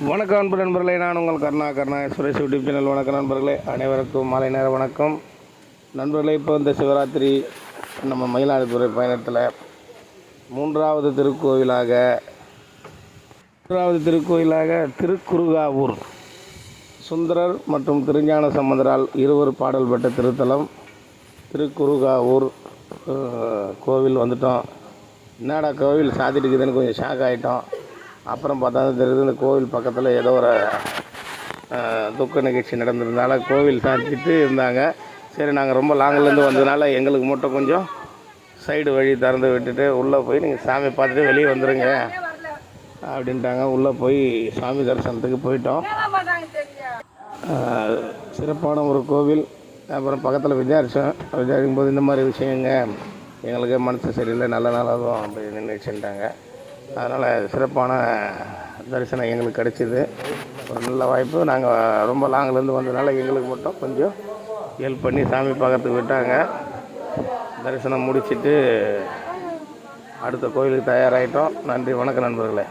வணக்கம் அன்பு நண்பர்களே, நான் உங்கள் கருணா சுரேஷ் யூடியூப் சேனல். வணக்கம் நண்பர்களே, அனைவருக்கும் மாலை நேர வணக்கம் நண்பர்களே. இப்போ இந்த சிவராத்திரி நம்ம மயிலாடுதுறை பயணத்தில் மூன்றாவது திருக்கோயிலாக திருக்குறுகாவூர் சுந்தரர் மற்றும் திருஞான சம்பந்தரால் இருவர் பாடல் பெற்ற திருத்தலம் திருக்குறுகாவூர் கோவில் வந்துட்டோம். என்னடா கோவில் சாத்திட்டுக்குதுன்னு கொஞ்சம் ஷாக் ஆகிட்டோம். அப்புறம் பார்த்தா தெரியுது இந்த கோவில் பக்கத்தில் ஏதோ ஒரு துக்க நிகழ்ச்சி நடந்திருந்தால கோவில் சாத்திட்டு இருந்தாங்க. சரி, நாங்கள் ரொம்ப லாங்கிலேருந்து வந்ததுனால எங்களுக்கு மட்டும் கொஞ்சம் சைடு வழி திறந்து விட்டுட்டு உள்ளே போய் நீங்கள் சாமி பார்த்துட்டு வெளியே வந்துடுங்க அப்படின்ட்டாங்க. உள்ளே போய் சாமி தரிசனத்துக்கு போயிட்டோம். சிறப்பான ஒரு கோவில். அப்புறம் பக்கத்தில் விசாரிக்கும் போது இந்த மாதிரி விஷயங்க எங்களுக்கு மனசு சரியில்லை, நல்ல நாளாகும் அப்படின்னு நினைச்சுட்டாங்க. அதனால் சிறப்பான தரிசனம் எங்களுக்கு கிடச்சிது. ஒரு நல்ல வாய்ப்பு. நாங்கள் ரொம்ப லாங்கிலேருந்து வந்ததுனால எங்களுக்கு மட்டும் கொஞ்சம் ஹெல்ப் பண்ணி சாமி பார்க்கறதுக்கு விட்டாங்க. தரிசனம் முடிச்சுட்டு அடுத்த கோயிலுக்கு தயாராகிட்டோம். நன்றி, வணக்கம் நண்பர்களே.